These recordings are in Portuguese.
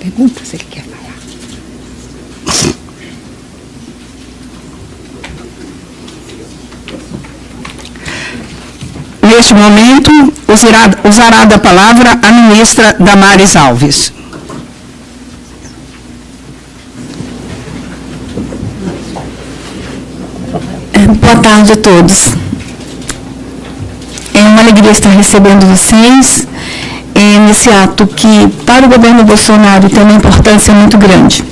pergunta se ele quer falar. Neste momento, usará da palavra a ministra Damares Alves. Boa tarde a todos. É uma alegria estar recebendo vocês nesse ato que, para o governo Bolsonaro, tem uma importância muito grande.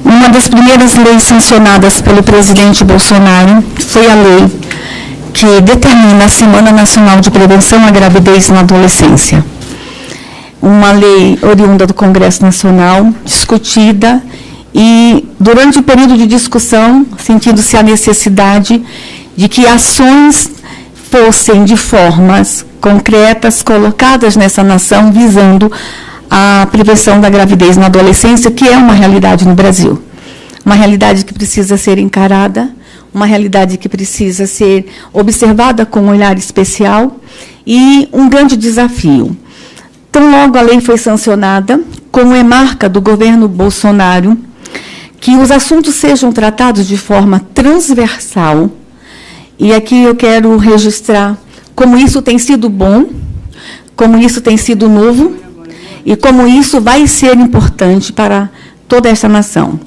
Uma das primeiras leis sancionadas pelo presidente Bolsonaro foi a lei que determina a Semana Nacional de Prevenção à Gravidez na Adolescência. Uma lei oriunda do Congresso Nacional, discutida, e, durante o período de discussão, sentindo-se a necessidade de que ações fossem de formas concretas colocadas nessa nação, visando a prevenção da gravidez na adolescência, que é uma realidade no Brasil. Uma realidade que precisa ser encarada, uma realidade que precisa ser observada com um olhar especial e um grande desafio. Tão logo a lei foi sancionada, como é marca do governo Bolsonaro, que os assuntos sejam tratados de forma transversal, e aqui eu quero registrar como isso tem sido bom, como isso tem sido novo, e como isso vai ser importante para toda essa nação.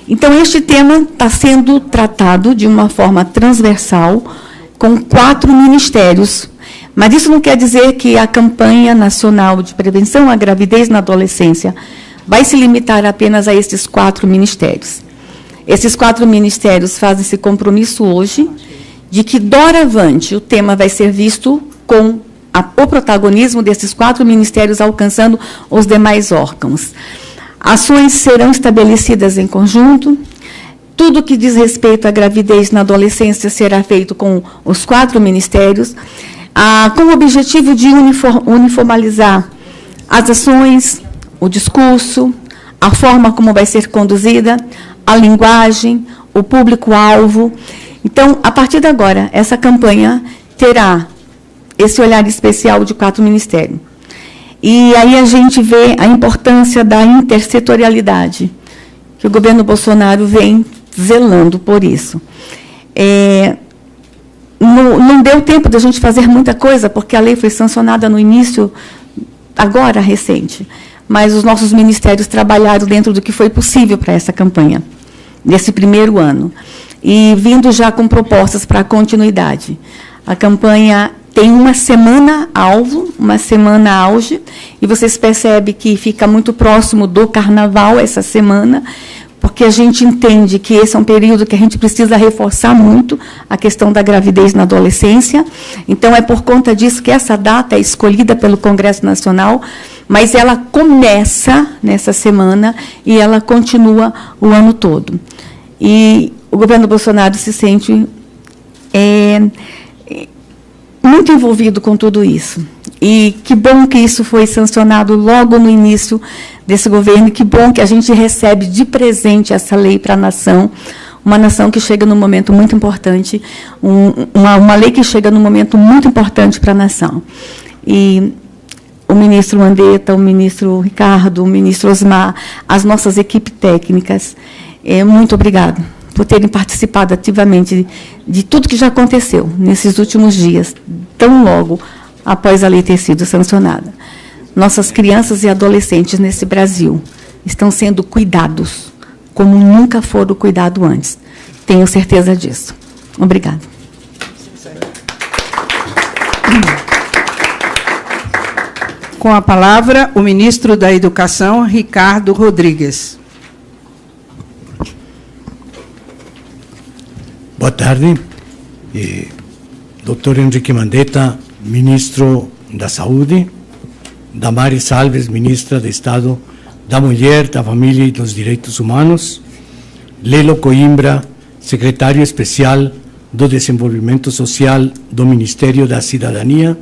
Então, este tema está sendo tratado de uma forma transversal, com 4 ministérios, mas isso não quer dizer que a campanha nacional de prevenção à gravidez na adolescência vai se limitar apenas a esses 4 ministérios. Esses 4 ministérios fazem esse compromisso hoje de que, doravante, o tema vai ser visto com o protagonismo desses 4 ministérios alcançando os demais órgãos. Ações serão estabelecidas em conjunto. Tudo que diz respeito à gravidez na adolescência será feito com os 4 ministérios, com o objetivo de uniformizar as ações, o discurso, a forma como vai ser conduzida, a linguagem, o público-alvo. Então, a partir de agora, essa campanha terá esse olhar especial de 4 ministérios. E aí a gente vê a importância da intersetorialidade, que o governo Bolsonaro vem zelando por isso. Não deu tempo de a gente fazer muita coisa, porque a lei foi sancionada no início, agora, recente. Mas os nossos ministérios trabalharam dentro do que foi possível para essa campanha, nesse primeiro ano, e vindo já com propostas para a continuidade. A campanha tem uma semana alvo, uma semana auge, e vocês percebem que fica muito próximo do Carnaval essa semana, porque a gente entende que esse é um período que a gente precisa reforçar muito a questão da gravidez na adolescência. Então, é por conta disso que essa data é escolhida pelo Congresso Nacional, mas ela começa nessa semana e ela continua o ano todo. E o governo Bolsonaro se sente muito envolvido com tudo isso. E que bom que isso foi sancionado logo no início desse governo, que bom que a gente recebe de presente essa lei para a nação, uma nação que chega num momento muito importante, uma lei que chega num momento muito importante para a nação. E o ministro Mandetta, o ministro Ricardo, o ministro Osmar, as nossas equipes técnicas, muito obrigado por terem participado ativamente de tudo que já aconteceu nesses últimos dias, tão logo após a lei ter sido sancionada. Nossas crianças e adolescentes nesse Brasil estão sendo cuidados como nunca foram cuidados antes. Tenho certeza disso. Obrigada. Com a palavra, o ministro da Educação, Ricardo Rodrigues. Boa tarde. Dr. Henrique Mandetta, ministro da Saúde, Damares Alves, ministra de Estado da Mulher, da Família e dos Direitos Humanos, Lelo Coimbra, secretário especial do Desenvolvimento Social do Ministério da Cidadania,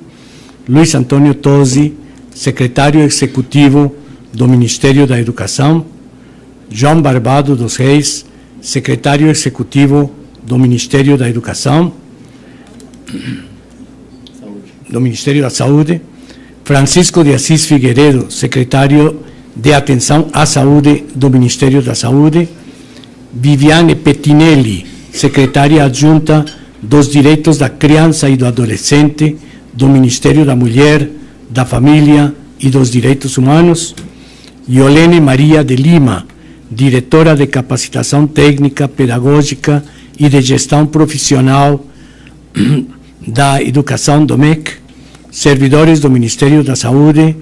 Luiz Antônio Tosi, secretário executivo do Ministério da Educação, João Barbado dos Reis, secretário executivo do Ministério da Educação, do Ministério da Saúde, Francisco de Assis Figueiredo, secretário de Atenção à Saúde do Ministério da Saúde, Viviane Pettinelli, secretária adjunta dos Direitos da Criança e do Adolescente do Ministério da Mulher, da Família e dos Direitos Humanos, Yolene Maria de Lima, diretora de Capacitação Técnica, Pedagógica e de Gestão Profissional da Educação do MEC, servidores do Ministério da Saúde,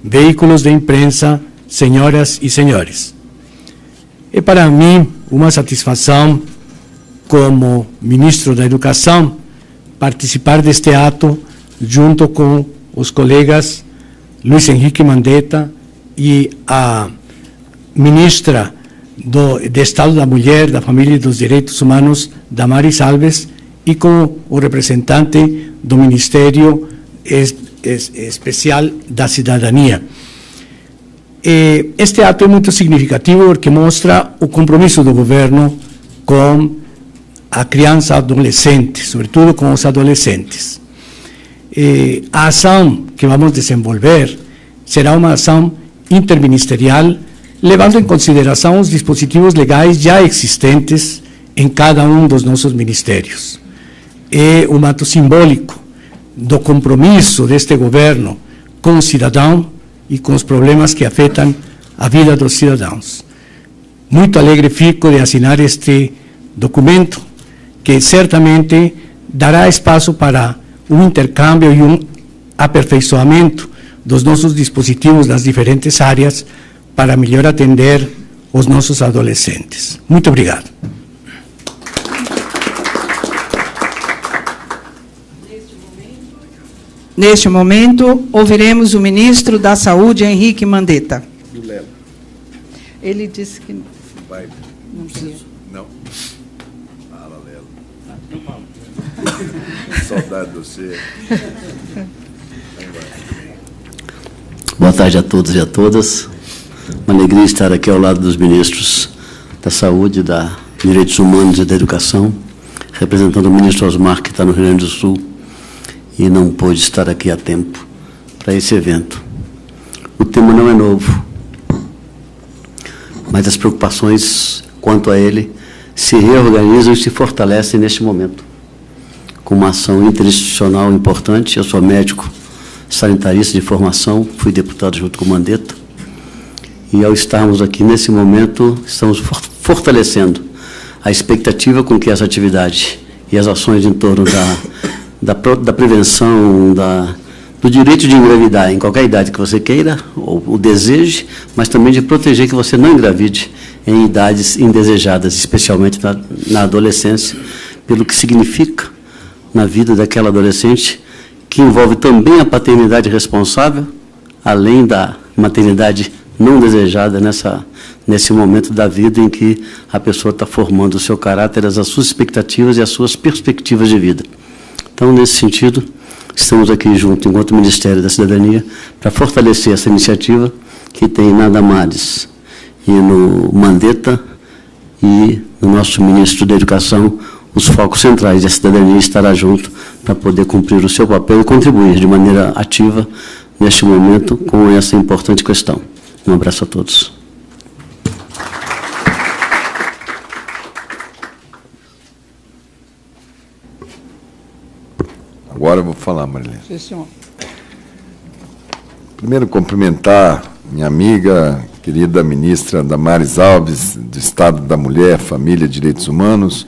veículos de imprensa, senhoras e senhores. É para mim uma satisfação, como ministro da Educação, participar deste ato junto com os colegas Luiz Henrique Mandetta e a ministra do Estado da Mulher, da Família e dos Direitos Humanos, Damaris Alves, e com o representante do Ministério Especial da Cidadania. Este ato é muito significativo porque mostra o compromisso do governo com a criança e adolescente, sobretudo com os adolescentes. A ação que vamos desenvolver será uma ação interministerial, levando em consideração os dispositivos legais já existentes em cada um dos nossos ministérios. É um ato simbólico do compromisso deste governo com o cidadão e com os problemas que afetam a vida dos cidadãos. Muito alegre fico de assinar este documento, que certamente dará espaço para um intercâmbio e um aperfeiçoamento dos nossos dispositivos nas diferentes áreas para melhor atender os nossos adolescentes. Muito obrigado. Neste momento, ouviremos o ministro da Saúde, Henrique Mandetta. Do Lelo. Ele disse que Vai. não precisa. Não. Fala, Lelo. Saudade de você. Boa tarde a todos e a todas. Uma alegria estar aqui ao lado dos ministros da Saúde, da Direitos Humanos e da Educação, representando o ministro Osmar, que está no Rio Grande do Sul, e não pôde estar aqui a tempo para esse evento. O tema não é novo, mas as preocupações quanto a ele se reorganizam e se fortalecem neste momento, com uma ação interinstitucional importante. Eu sou médico sanitarista de formação, fui deputado junto com o Mandetta, e ao estarmos aqui nesse momento, estamos fortalecendo a expectativa com que essa atividade e as ações em torno da prevenção, do direito de engravidar em qualquer idade que você queira, ou o deseje, mas também de proteger que você não engravide em idades indesejadas, especialmente na adolescência, pelo que significa na vida daquela adolescente, que envolve também a paternidade responsável, além da maternidade não desejada nesse momento da vida em que a pessoa está formando o seu caráter, as suas expectativas e as suas perspectivas de vida. Então, nesse sentido, estamos aqui junto, enquanto Ministério da Cidadania, para fortalecer essa iniciativa que tem na Damaris e no Mandetta e no nosso ministro da Educação, os focos centrais da cidadania estará junto para poder cumprir o seu papel e contribuir de maneira ativa neste momento com essa importante questão. Um abraço a todos. Agora eu vou falar, Marilene. Sim, senhor. Primeiro, cumprimentar minha amiga, querida ministra Damaris Alves, do Estado da Mulher, Família e Direitos Humanos,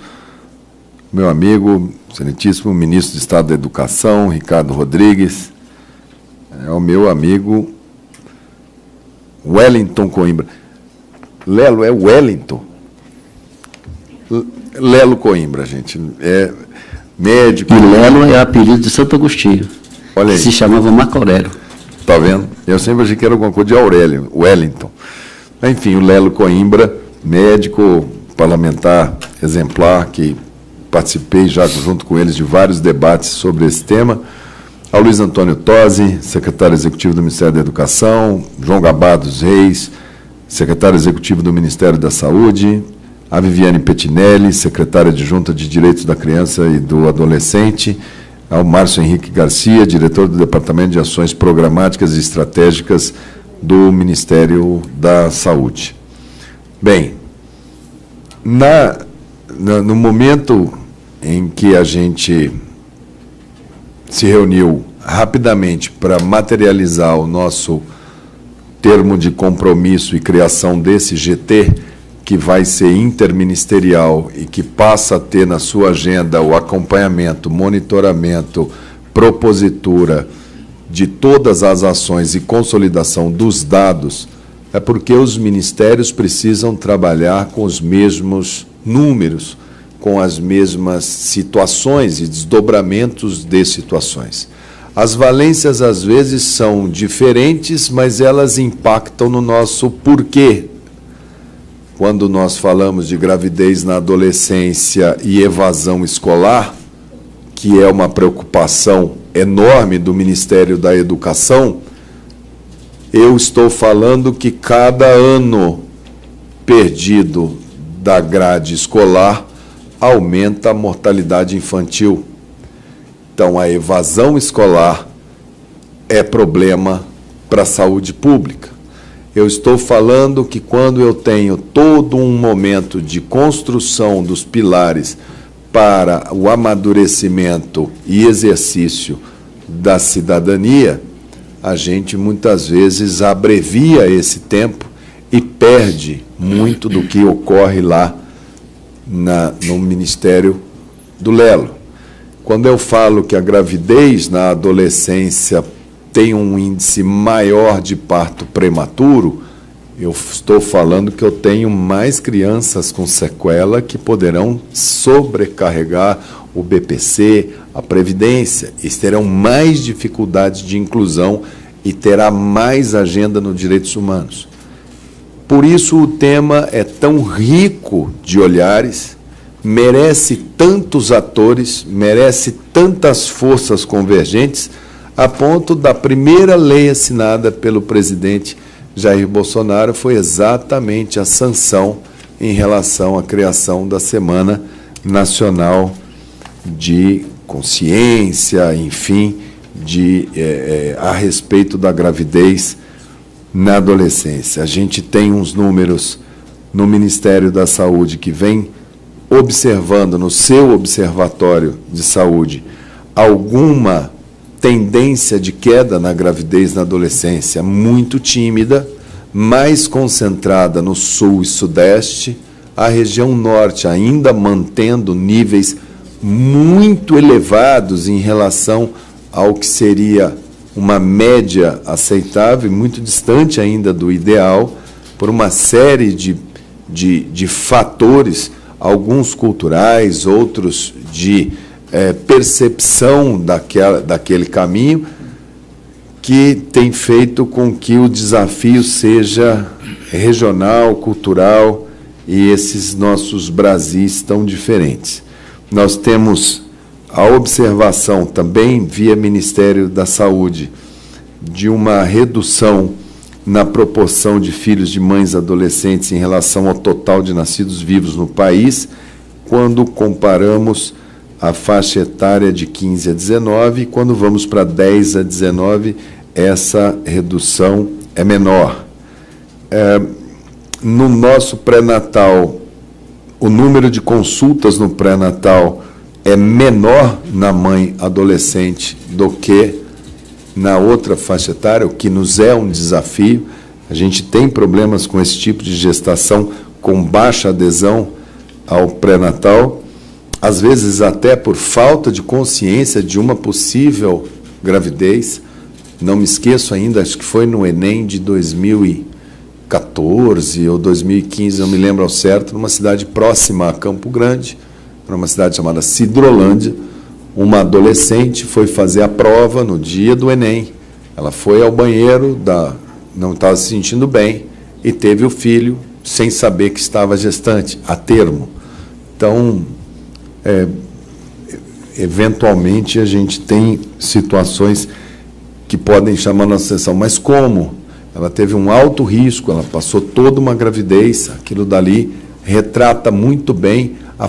meu amigo, excelentíssimo ministro do Estado da Educação, Ricardo Rodrigues, o meu amigo Wellington Coimbra. Lelo é Wellington? Lelo Coimbra, gente. É médico. E Lelo é apelido de Santo Agostinho. Olha aí. Se chamava Marco Aurélio. Está vendo? Eu sempre achei que era alguma coisa de Aurélio, Wellington. Enfim, o Lelo Coimbra, médico, parlamentar exemplar, que participei já junto com eles de vários debates sobre esse tema. Ao Luiz Antônio Tosi, secretário executivo do Ministério da Educação, João Gabá dos Reis, secretário executivo do Ministério da Saúde, a Viviane Pettinelli, secretária adjunta de Direitos da Criança e do Adolescente, ao Márcio Henrique Garcia, diretor do Departamento de Ações Programáticas e Estratégicas do Ministério da Saúde. Bem, no momento em que a gente se reuniu rapidamente para materializar o nosso termo de compromisso e criação desse GT, que vai ser interministerial e que passa a ter na sua agenda o acompanhamento, monitoramento, propositura de todas as ações e consolidação dos dados, é porque os ministérios precisam trabalhar com os mesmos números, com as mesmas situações e desdobramentos de situações. As valências, às vezes, são diferentes, mas elas impactam no nosso porquê. Quando nós falamos de gravidez na adolescência e evasão escolar, que é uma preocupação enorme do Ministério da Educação, eu estou falando que cada ano perdido da grade escolar aumenta a mortalidade infantil. Então, a evasão escolar é problema para a saúde pública. Eu estou falando que quando eu tenho todo um momento de construção dos pilares para o amadurecimento e exercício da cidadania, a gente muitas vezes abrevia esse tempo e perde muito do que ocorre lá no Ministério do Lelo. Quando eu falo que a gravidez na adolescência tem um índice maior de parto prematuro, eu estou falando que eu tenho mais crianças com sequela que poderão sobrecarregar o BPC, a Previdência, e terão mais dificuldades de inclusão e terá mais agenda nos direitos humanos. Por isso o tema é tão rico de olhares, merece tantos atores, merece tantas forças convergentes, a ponto da primeira lei assinada pelo presidente Jair Bolsonaro foi exatamente a sanção em relação à criação da Semana Nacional de Consciência, enfim, a respeito da gravidez na adolescência. A gente tem uns números no Ministério da Saúde que vem observando no seu observatório de saúde alguma tendência de queda na gravidez na adolescência muito tímida, mais concentrada no sul e sudeste, a região norte ainda mantendo níveis muito elevados em relação ao que seria uma média aceitável, muito distante ainda do ideal, por uma série de fatores, alguns culturais, outros de percepção daquele caminho, que tem feito com que o desafio seja regional, cultural, e esses nossos Brasis tão diferentes. Nós temos a observação também, via Ministério da Saúde, de uma redução na proporção de filhos de mães adolescentes em relação ao total de nascidos vivos no país, quando comparamos a faixa etária de 15 a 19, e quando vamos para 10 a 19, essa redução é menor. No nosso pré-natal, o número de consultas no pré-natal é menor na mãe adolescente do que na outra faixa etária, o que nos é um desafio. A gente tem problemas com esse tipo de gestação com baixa adesão ao pré-natal, às vezes até por falta de consciência de uma possível gravidez. Não me esqueço ainda, acho que foi no Enem de 2014 ou 2015, não me lembro ao certo, numa cidade próxima a Campo Grande, numa cidade chamada Sidrolândia, uma adolescente foi fazer a prova no dia do Enem. Ela foi ao banheiro, não estava se sentindo bem, e teve o filho sem saber que estava gestante, a termo. Então, eventualmente, a gente tem situações que podem chamar a nossa atenção. Mas como? Ela teve um alto risco, ela passou toda uma gravidez, aquilo dali retrata muito bem a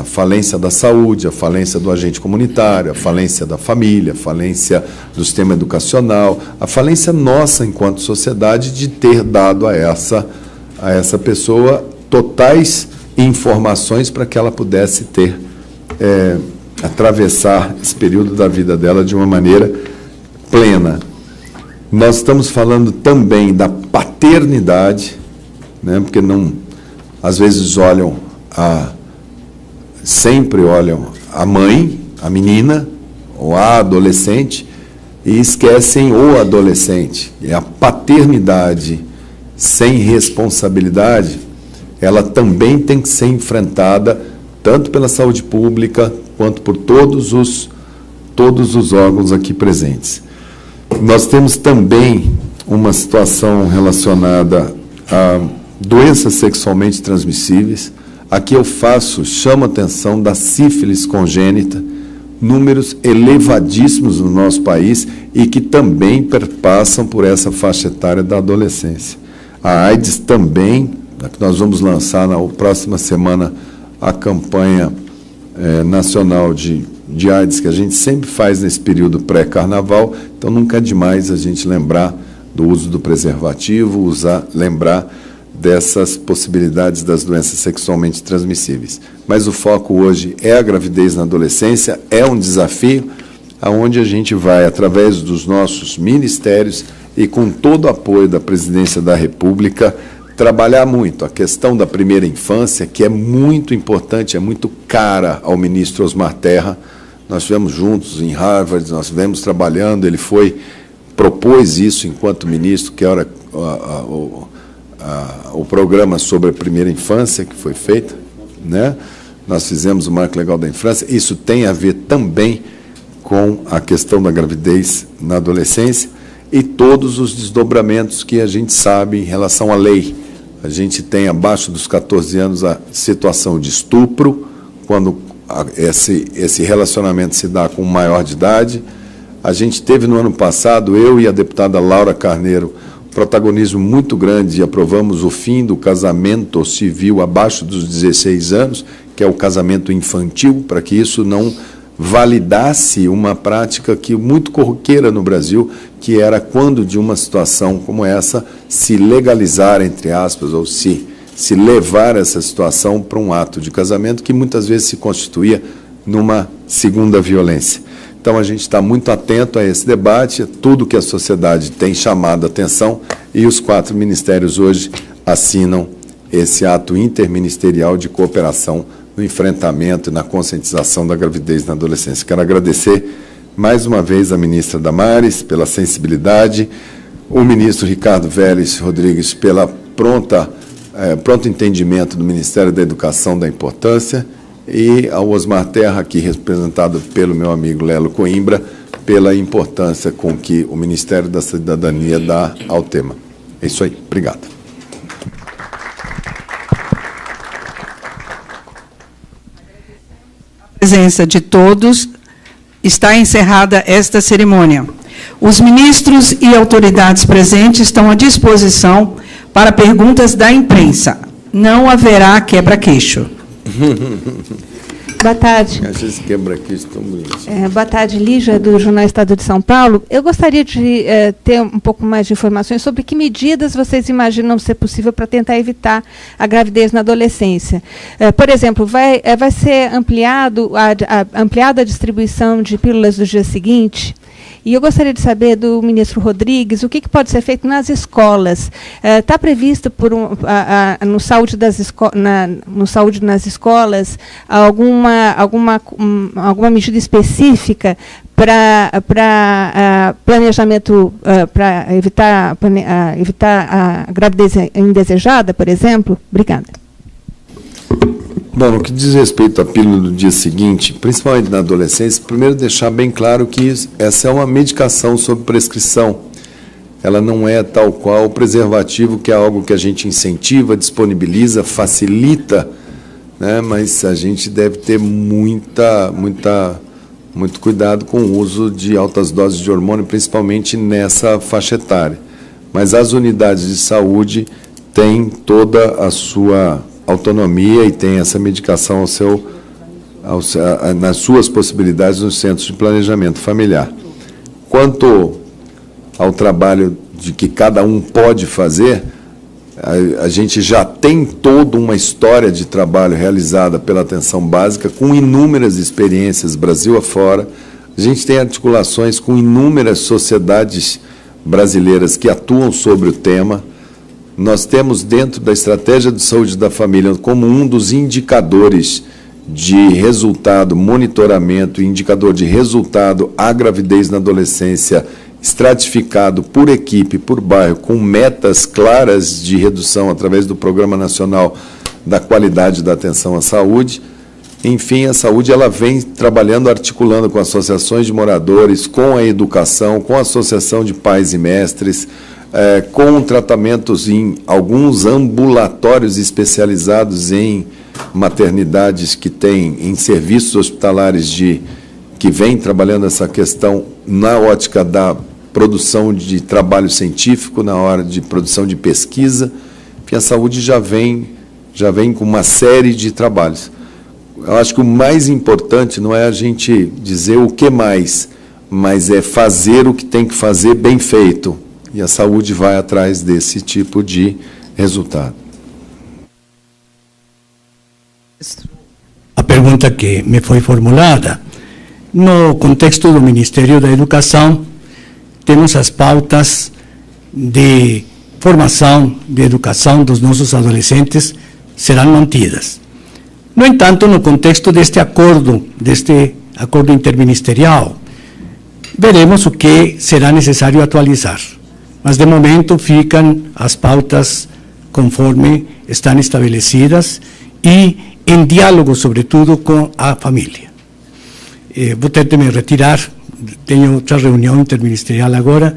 falência da saúde, a falência do agente comunitário, a falência da família, a falência do sistema educacional, a falência nossa enquanto sociedade de ter dado a essa pessoa totais informações para que ela pudesse atravessar esse período da vida dela de uma maneira plena. Nós estamos falando também da paternidade, né, porque às vezes sempre olham a mãe, a menina, ou a adolescente, e esquecem o adolescente. E a paternidade sem responsabilidade, ela também tem que ser enfrentada tanto pela saúde pública quanto por todos os órgãos aqui presentes. Nós temos também uma situação relacionada a doenças sexualmente transmissíveis. Aqui eu chamo a atenção da sífilis congênita, números elevadíssimos no nosso país e que também perpassam por essa faixa etária da adolescência. A AIDS também, que nós vamos lançar na próxima semana a campanha nacional de AIDS, que a gente sempre faz nesse período pré-carnaval, então nunca é demais a gente lembrar do uso do preservativo, lembrar dessas possibilidades das doenças sexualmente transmissíveis. Mas o foco hoje é a gravidez na adolescência, é um desafio aonde a gente vai, através dos nossos ministérios e com todo o apoio da Presidência da República, trabalhar muito a questão da primeira infância, que é muito importante, é muito cara ao ministro Osmar Terra. Nós estivemos juntos em Harvard, nós estivemos trabalhando, ele propôs isso enquanto ministro, que era o programa sobre a primeira infância que foi feito, né? Nós fizemos o Marco Legal da Infância. Isso tem a ver também com a questão da gravidez na adolescência e todos os desdobramentos que a gente sabe em relação à lei. A gente tem, abaixo dos 14 anos, a situação de estupro, quando esse relacionamento se dá com um maior de idade. A gente teve no ano passado, eu e a deputada Laura Carneiro, protagonismo muito grande, e aprovamos o fim do casamento civil abaixo dos 16 anos, que é o casamento infantil, para que isso não validasse uma prática que muito corriqueira no Brasil, que era quando de uma situação como essa se legalizar, entre aspas, ou se levar essa situação para um ato de casamento que muitas vezes se constituía numa segunda violência. Então, a gente está muito atento a esse debate, a tudo que a sociedade tem chamado a atenção, e os 4 ministérios hoje assinam esse ato interministerial de cooperação no enfrentamento e na conscientização da gravidez na adolescência. Quero agradecer mais uma vez a ministra Damares pela sensibilidade, o ministro Ricardo Vélez Rodrigues pela pronto entendimento do Ministério da Educação da importância, e ao Osmar Terra, aqui representado pelo meu amigo Lelo Coimbra, pela importância com que o Ministério da Cidadania dá ao tema. É isso aí. Obrigado. A presença de todos, está encerrada esta cerimônia. Os ministros e autoridades presentes estão à disposição para perguntas da imprensa. Não haverá quebra-queixo. Boa tarde. Esses quebra-queixo tão bonitos. Boa tarde, Lígia, do Jornal Estado de São Paulo. Eu gostaria de ter um pouco mais de informações sobre que medidas vocês imaginam ser possível para tentar evitar a gravidez na adolescência. Por exemplo, vai ser ampliada a distribuição de pílulas do dia seguinte? E eu gostaria de saber do ministro Rodrigues o que pode ser feito nas escolas. Está previsto no Saúde nas escolas alguma medida específica para planejamento, para evitar a gravidez indesejada, por exemplo? Obrigada. Bom, no que diz respeito à pílula do dia seguinte, principalmente na adolescência, primeiro deixar bem claro que essa é uma medicação sob prescrição. Ela não é tal qual o preservativo, que é algo que a gente incentiva, disponibiliza, facilita, né? Mas a gente deve ter muito cuidado com o uso de altas doses de hormônio, principalmente nessa faixa etária. Mas as unidades de saúde têm toda a sua autonomia e tem essa medicação nas suas possibilidades nos centros de planejamento familiar. Quanto ao trabalho de que cada um pode fazer, a gente já tem toda uma história de trabalho realizada pela atenção básica, com inúmeras experiências Brasil afora. A gente tem articulações com inúmeras sociedades brasileiras que atuam sobre o tema. Nós temos dentro da estratégia de saúde da família como um dos indicadores de resultado, monitoramento, indicador de resultado à gravidez na adolescência, estratificado por equipe, por bairro, com metas claras de redução através do Programa Nacional da Qualidade da Atenção à Saúde. Enfim, a saúde ela vem trabalhando, articulando com associações de moradores, com a educação, com a associação de pais e mestres, com tratamentos em alguns ambulatórios especializados em maternidades que têm, em serviços hospitalares que vêm trabalhando essa questão na ótica da produção de trabalho científico, na hora de produção de pesquisa. Enfim, a saúde já vem com uma série de trabalhos. Eu acho que o mais importante não é a gente dizer o que mais, mas é fazer o que tem que fazer bem feito. E a saúde vai atrás desse tipo de resultado. A pergunta que me foi formulada, no contexto do Ministério da Educação, temos as pautas de formação, de educação dos nossos adolescentes serão mantidas. No entanto, no contexto deste acordo interministerial, veremos o que será necessário atualizar. Mas, de momento, ficam as pautas conforme estão estabelecidas e em diálogo, sobretudo, com a família. Vou ter de me retirar, tenho outra reunião interministerial agora.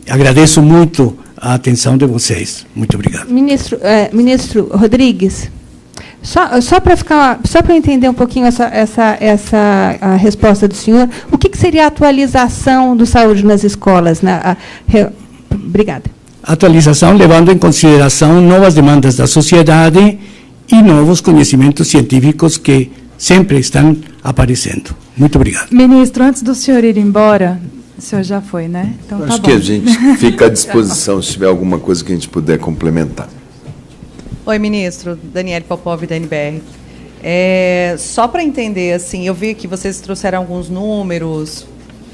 Agradeço muito a atenção de vocês. Muito obrigado. Ministro Rodrigues, só para entender um pouquinho a resposta do senhor, o que seria a atualização do saúde nas escolas? Obrigada. Atualização levando em consideração novas demandas da sociedade e novos conhecimentos científicos que sempre estão aparecendo. Muito obrigado. Ministro, antes do senhor ir embora, o senhor já foi, né? Então tá bom. Acho que a gente fica à disposição se tiver alguma coisa que a gente puder complementar. Oi, ministro. Daniele Popov, da NBR. Só para entender, assim, eu vi que vocês trouxeram alguns números.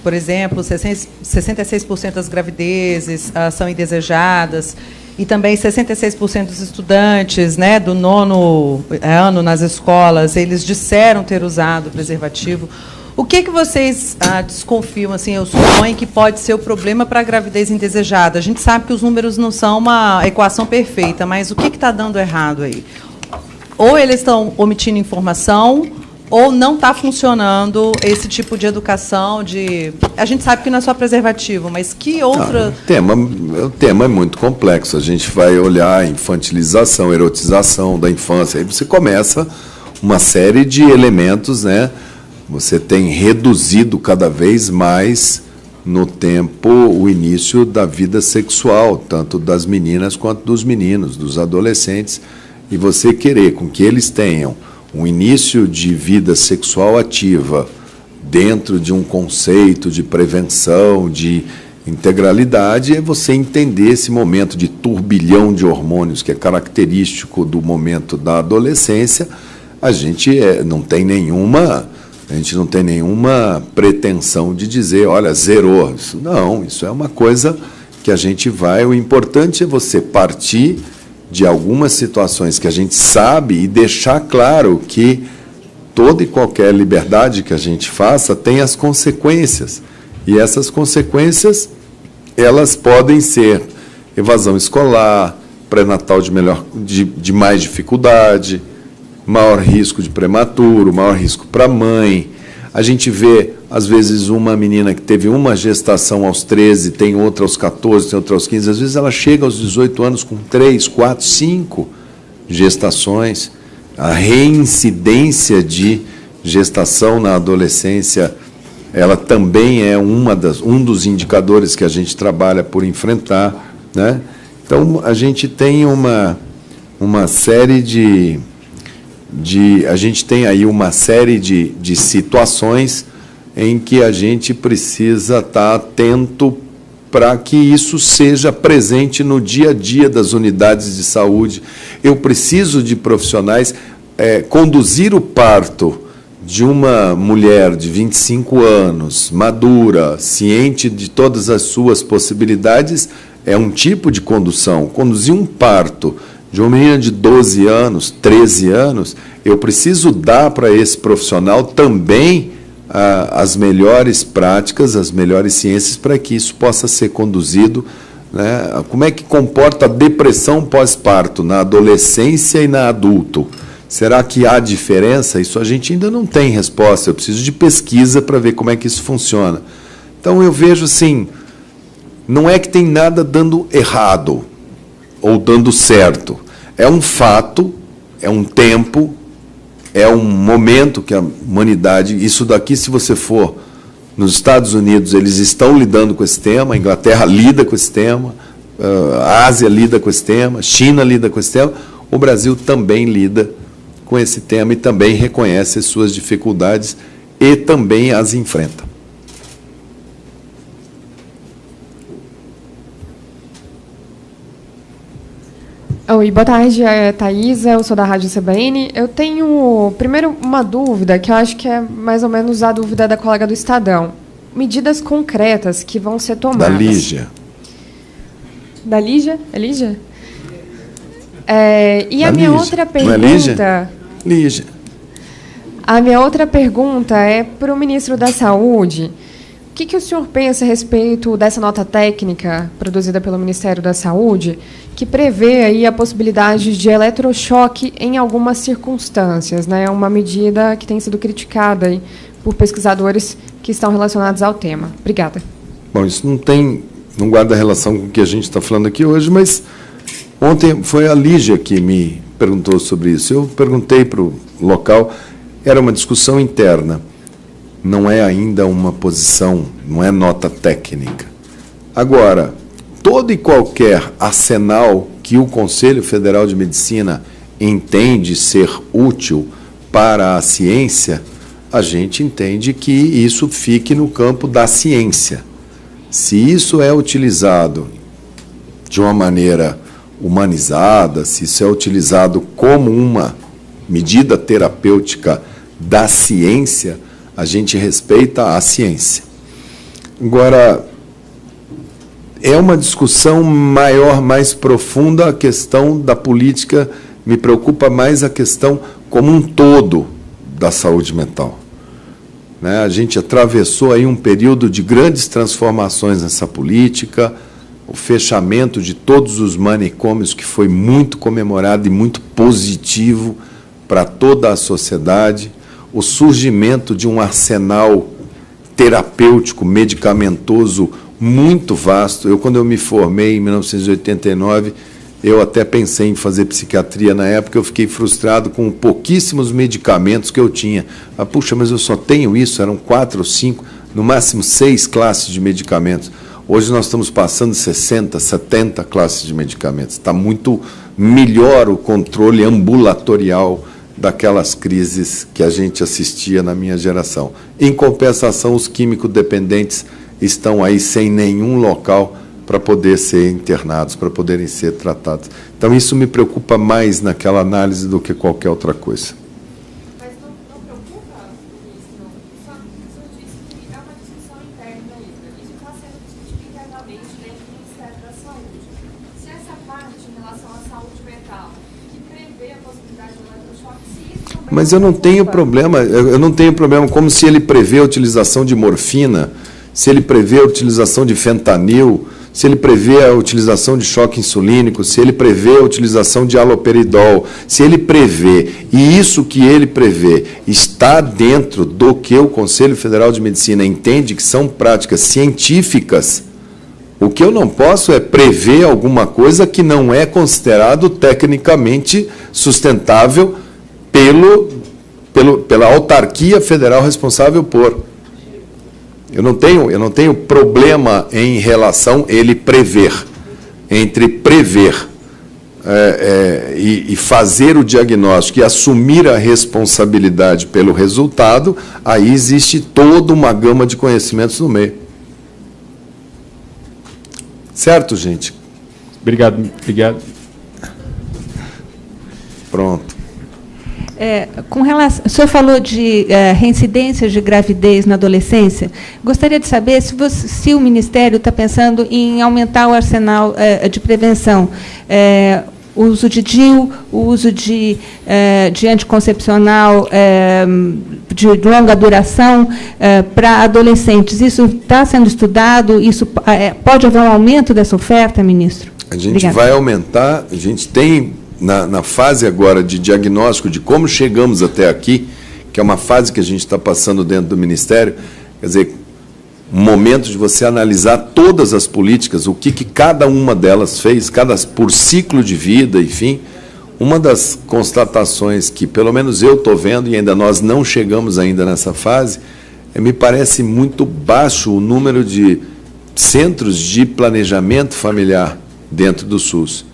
Por exemplo, 66% das gravidezes são indesejadas e também 66% dos estudantes, né, do 9º ano nas escolas, eles disseram ter usado preservativo. O que vocês desconfiam, assim, eu suponho que pode ser o problema para a gravidez indesejada? A gente sabe que os números não são uma equação perfeita, mas o que está dando errado aí? Ou eles estão omitindo informação, ou não está funcionando esse tipo de educação a gente sabe que não é só preservativo, mas que outra... O tema é muito complexo. A gente vai olhar a infantilização, erotização da infância. Aí você começa uma série de elementos, né? Você tem reduzido cada vez mais no tempo o início da vida sexual, tanto das meninas quanto dos meninos, dos adolescentes, e você querer com que eles tenham um início de vida sexual ativa dentro de um conceito de prevenção, de integralidade, é você entender esse momento de turbilhão de hormônios que é característico do momento da adolescência. A gente não tem nenhuma pretensão de dizer, olha, zerou. Isso é uma coisa que a gente vai... O importante é você partir de algumas situações que a gente sabe e deixar claro que toda e qualquer liberdade que a gente faça tem as consequências. E essas consequências, elas podem ser evasão escolar, pré-natal de mais dificuldade, maior risco de prematuro, maior risco para a mãe. A gente vê, às vezes, uma menina que teve uma gestação aos 13, tem outra aos 14, tem outra aos 15, às vezes ela chega aos 18 anos com 3, 4, 5 gestações. A reincidência de gestação na adolescência, ela também é um dos indicadores que a gente trabalha por enfrentar, né? Então, a gente tem uma série de a gente tem aí uma série de situações em que a gente precisa estar atento para que isso seja presente no dia a dia das unidades de saúde. Eu preciso de profissionais. Conduzir o parto de uma mulher de 25 anos, madura, ciente de todas as suas possibilidades, é um tipo de condução. Conduzir um parto de uma menina de 12 anos, 13 anos, eu preciso dar para esse profissional também as melhores práticas, as melhores ciências para que isso possa ser conduzido, né? Como é que comporta a depressão pós-parto na adolescência e na adulto? Será que há diferença? Isso a gente ainda não tem resposta. Eu preciso de pesquisa para ver como é que isso funciona. Então, eu vejo assim, não é que tem nada dando errado ou dando certo. É um fato, é um tempo, é um momento que a humanidade... Isso daqui, se você for nos Estados Unidos, eles estão lidando com esse tema, a Inglaterra lida com esse tema, a Ásia lida com esse tema, a China lida com esse tema, o Brasil também lida com esse tema e também reconhece as suas dificuldades e também as enfrenta. Oi, boa tarde, Thaisa, eu sou da Rádio CBN. Eu tenho, primeiro, uma dúvida, que eu acho que é mais ou menos a dúvida da colega do Estadão. Medidas concretas que vão ser tomadas. Da Lígia. Da Lígia? É Lígia? E a minha outra pergunta... Não é Lígia? Lígia. A minha outra pergunta é para o ministro da Saúde. O que o senhor pensa a respeito dessa nota técnica produzida pelo Ministério da Saúde, que prevê aí a possibilidade de eletrochoque em algumas circunstâncias, né? É uma medida que tem sido criticada aí por pesquisadores que estão relacionados ao tema. Obrigada. Bom, isso não guarda relação com o que a gente está falando aqui hoje, mas ontem foi a Lígia que me perguntou sobre isso. Eu perguntei para o local, era uma discussão interna. Não é ainda uma posição, não é nota técnica. Agora, todo e qualquer arsenal que o Conselho Federal de Medicina entende ser útil para a ciência, a gente entende que isso fique no campo da ciência. Se isso é utilizado de uma maneira humanizada, se isso é utilizado como uma medida terapêutica da ciência, a gente respeita a ciência. Agora, é uma discussão maior, mais profunda, a questão da política, me preocupa mais a questão como um todo da saúde mental. Né? A gente atravessou aí um período de grandes transformações nessa política, o fechamento de todos os manicômios, que foi muito comemorado e muito positivo para toda a sociedade, o surgimento de um arsenal terapêutico, medicamentoso muito vasto. Quando eu me formei em 1989, eu até pensei em fazer psiquiatria na época, eu fiquei frustrado com pouquíssimos medicamentos que eu tinha. Puxa, mas eu só tenho isso, eram 4 ou 5, no máximo 6 classes de medicamentos. Hoje nós estamos passando 60, 70 classes de medicamentos. Está muito melhor o controle ambulatorial daquelas crises que a gente assistia na minha geração. Em compensação, os químico-dependentes estão aí sem nenhum local para poder ser internados, para poderem ser tratados. Então, isso me preocupa mais naquela análise do que qualquer outra coisa. Mas não preocupa, ministro? O senhor disse que é uma discussão interna ainda. Isso está sendo discutido internamente dentro do Ministério da Saúde. Se essa parte em relação à saúde mental, que prevê a possibilidade de eletrochoque, se isso também... Mas eu não tenho problema, como se ele prevê a utilização de morfina, se ele prevê a utilização de fentanil, se ele prevê a utilização de choque insulínico, se ele prevê a utilização de haloperidol, se ele prevê, e isso que ele prevê está dentro do que o Conselho Federal de Medicina entende que são práticas científicas, o que eu não posso é prever alguma coisa que não é considerado tecnicamente sustentável pela autarquia federal responsável por. Eu não tenho problema em relação a ele prever, entre prever e fazer o diagnóstico e assumir a responsabilidade pelo resultado, aí existe toda uma gama de conhecimentos no meio. Certo, gente? Obrigado. Pronto. Com relação, o senhor falou de reincidências de gravidez na adolescência. Gostaria de saber se o Ministério está pensando em aumentar o arsenal de prevenção. O uso de DIU, o uso de anticoncepcional de longa duração para adolescentes. Isso está sendo estudado? Isso pode haver um aumento dessa oferta, ministro? A gente Obrigada. vai aumentar, a gente tem, na fase agora de diagnóstico de como chegamos até aqui, que é uma fase que a gente está passando dentro do Ministério, quer dizer, um momento de você analisar todas as políticas, o que cada uma delas fez, por ciclo de vida, enfim. Uma das constatações que, pelo menos eu estou vendo, e ainda nós não chegamos ainda nessa fase, me parece muito baixo o número de centros de planejamento familiar dentro do SUS.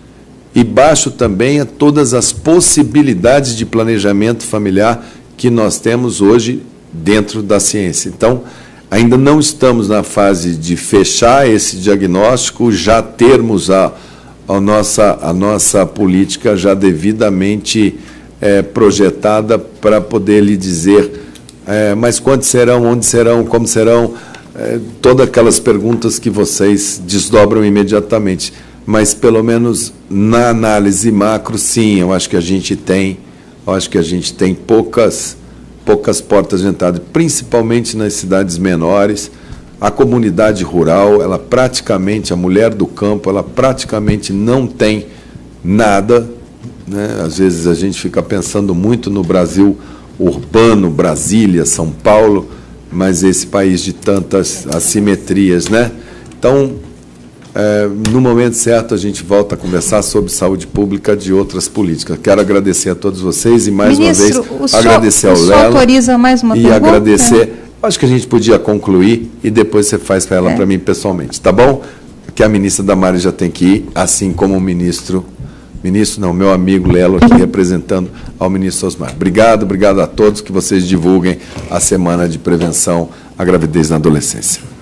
E baixo também é todas as possibilidades de planejamento familiar que nós temos hoje dentro da ciência. Então, ainda não estamos na fase de fechar esse diagnóstico, já termos a nossa política já devidamente projetada para poder lhe dizer, mas quantos serão, onde serão, como serão, todas aquelas perguntas que vocês desdobram imediatamente. Mas, pelo menos, na análise macro, sim, eu acho que a gente tem poucas portas de entrada, principalmente nas cidades menores. A comunidade rural, a mulher do campo, ela praticamente não tem nada, né? Às vezes a gente fica pensando muito no Brasil urbano, Brasília, São Paulo, mas esse país de tantas assimetrias, né? Então, no momento certo, a gente volta a conversar sobre saúde pública de outras políticas. Quero agradecer a todos vocês e, mais Ministro, uma vez, agradecer ao Lelo. O senhor autoriza mais uma pergunta? E agradecer. Acho que a gente podia concluir e depois você faz para ela, para mim, pessoalmente. Tá bom? Que a ministra Damares já tem que ir, assim como o meu amigo Lelo aqui, representando ao ministro Osmar. Obrigado a todos, que vocês divulguem a Semana de Prevenção à Gravidez na Adolescência.